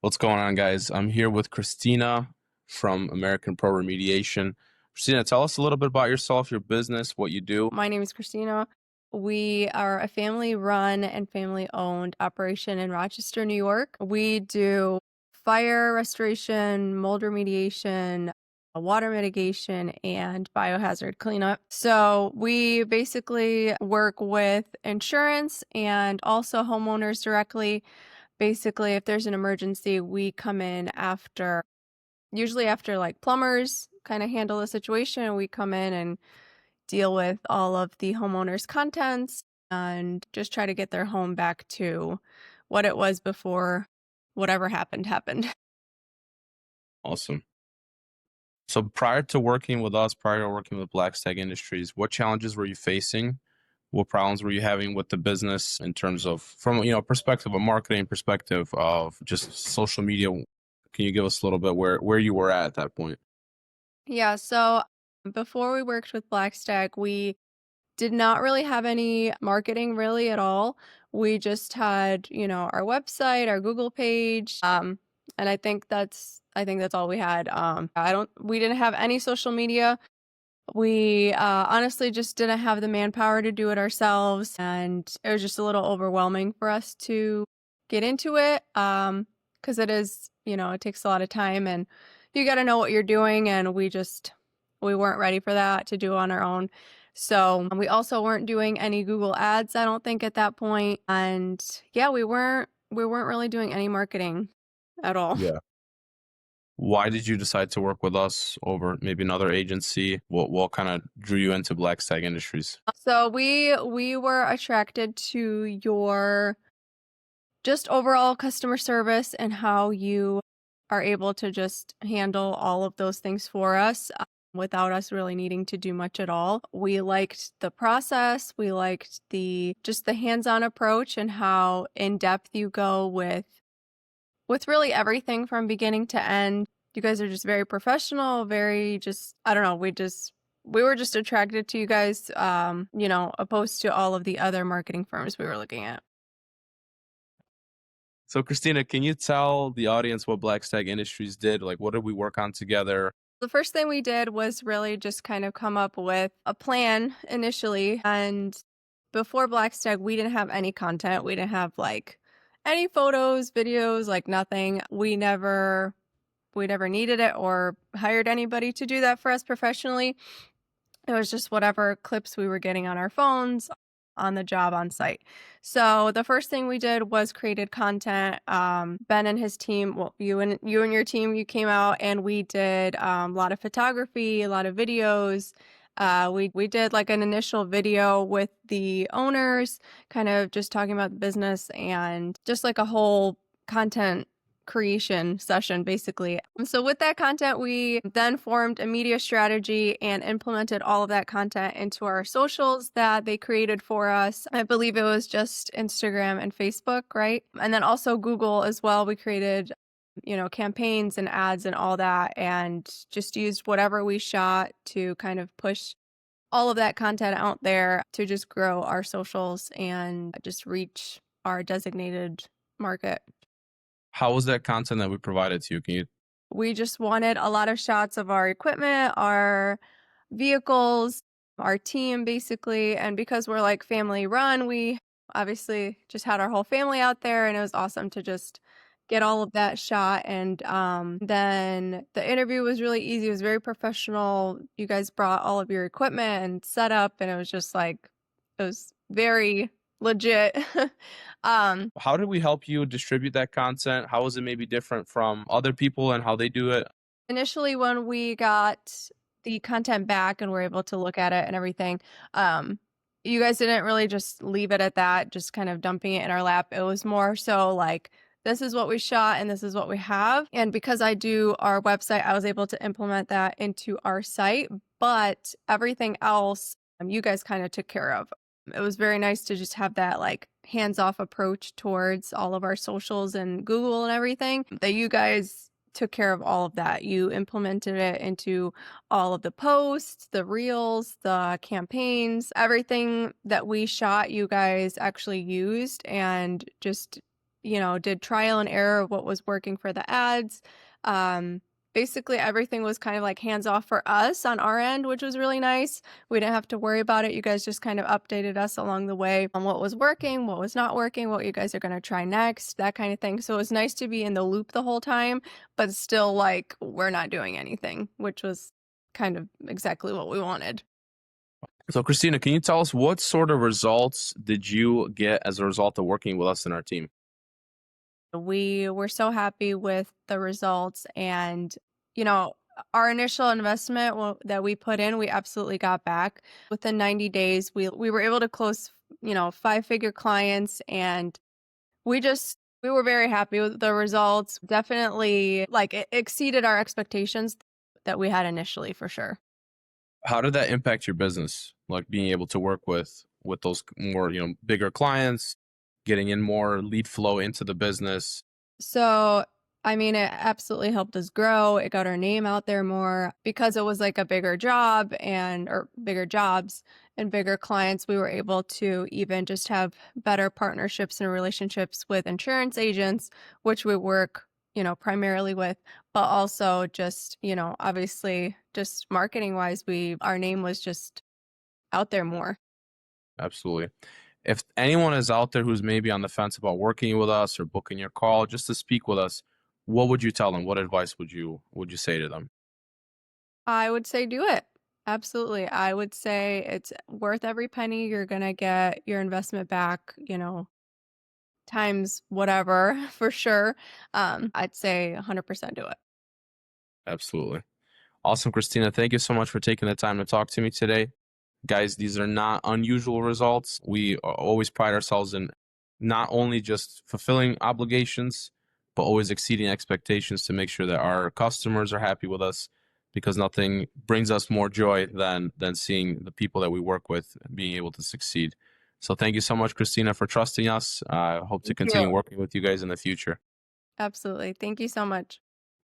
What's going on, guys? I'm here with Kristina from American Pro Remediation. Kristina, tell us a little bit about yourself, your business, what you do. My name is Kristina. We are a family-run and family-owned operation in Rochester, New York. We do fire restoration, mold remediation, water mitigation, and biohazard cleanup. So we basically work with insurance and also homeowners directly. Basically, if there's an emergency, we come in usually after like plumbers kind of handle the situation. We come in and deal with all of the homeowner's contents and just try to get their home back to what it was before whatever happened. Awesome. So prior to working with us, prior to working with Black Stag Industries, what challenges were you facing? What problems were you having with the business in terms of from perspective of marketing, perspective of just social media? Can you give us a little bit where you were at that point? Yeah, so before we worked with Black Stag, we did not really have any marketing really at all. We just had, our website, our Google page, and I think that's all we had. We didn't have any social media. We honestly just didn't have the manpower to do it ourselves, and it was just a little overwhelming for us to get into it. Because it is, it takes a lot of time, and you got to know what you're doing, and we weren't ready for that to do on our own. So we also weren't doing any Google ads, I don't think, at that point, and yeah, we weren't really doing any marketing at all. Yeah. Why did you decide to work with us over maybe another agency? What kind of drew you into Black Stag Industries? So we were attracted to your just overall customer service and how you are able to just handle all of those things for us without us really needing to do much at all. We liked the process. We liked the hands-on approach and how in depth you go with really everything from beginning to end. You guys are just very professional, very just I don't know, we were just attracted to you guys opposed to all of the other marketing firms we were looking at. So, Christina, can you tell the audience what Black Stag Industries did? Like, what did we work on together? The first thing we did was really just kind of come up with a plan initially. And before Black Stag, we didn't have any content. We didn't have like any photos, videos, like nothing. We never needed it or hired anybody to do that for us professionally. It was just whatever clips we were getting on our phones on the job on site. So the first thing we did was created content. Ben and his team, well, you and your team, you came out and we did a lot of photography, a lot of videos. We did like an initial video with the owners, kind of just talking about the business and just like a whole content creation session basically. So with that content, we then formed a media strategy and implemented all of that content into our socials that they created for us. I believe it was just Instagram and Facebook, right? And then also Google as well. We created campaigns and ads and all that, and just used whatever we shot to kind of push all of that content out there to just grow our socials and just reach our designated market. How was that content that we provided to you? Can you? We just wanted a lot of shots of our equipment, our vehicles, our team basically. And because we're like family run, we obviously just had our whole family out there, and it was awesome to just get all of that shot. And then the interview was really easy. It was very professional. You guys brought all of your equipment and setup, and it was just like, it was very legit. um, How did we help you distribute that content? How was it maybe different from other people and how they do it? Initially, when we got the content back and were able to look at it and everything, you guys didn't really just leave it at that, just kind of dumping it in our lap. It was more so like, this is what we shot and this is what we have. And because I do our website, I was able to implement that into our site, but everything else, you guys kind of took care of. It was very nice to just have that like hands-off approach towards all of our socials and Google and everything that you guys took care of all of that. You implemented it into all of the posts, the reels, the campaigns, everything that we shot, you guys actually used and just did trial and error of what was working for the ads. Um, Basically everything was kind of like hands off for us on our end, which was really nice. We didn't have to worry about it. You guys just kind of updated us along the way on what was working, what was not working, what you guys are going to try next, that kind of thing. So it was nice to be in the loop the whole time, but still like we're not doing anything, which was kind of exactly what we wanted. So, Kristina, can you tell us what sort of results did you get as a result of working with us in our team? We were so happy with the results and, you know, our initial investment that we put in, we absolutely got back. Within 90 days, we were able to close, five-figure clients and we were very happy with the results. Definitely like it exceeded our expectations that we had initially for sure. How did that impact your business? Like being able to work with those more, bigger clients, getting in more lead flow into the business. So, I mean, it absolutely helped us grow. It got our name out there more because it was like a bigger job or bigger jobs and bigger clients. We were able to even just have better partnerships and relationships with insurance agents, which we work, primarily with, but also just, obviously just marketing wise, our name was just out there more. Absolutely. If anyone is out there who's maybe on the fence about working with us or booking your call just to speak with us, what would you tell them? What advice would you say to them? I would say do it. Absolutely. I would say it's worth every penny. You're going to get your investment back, times whatever for sure. I'd say 100% do it. Absolutely. Awesome, Christina. Thank you so much for taking the time to talk to me today. Guys, these are not unusual results. We always pride ourselves in not only just fulfilling obligations, but always exceeding expectations to make sure that our customers are happy with us because nothing brings us more joy than seeing the people that we work with being able to succeed. So thank you so much, Christina, for trusting us. I hope to Thank you. continue working with you guys in the future. Absolutely. Thank you so much.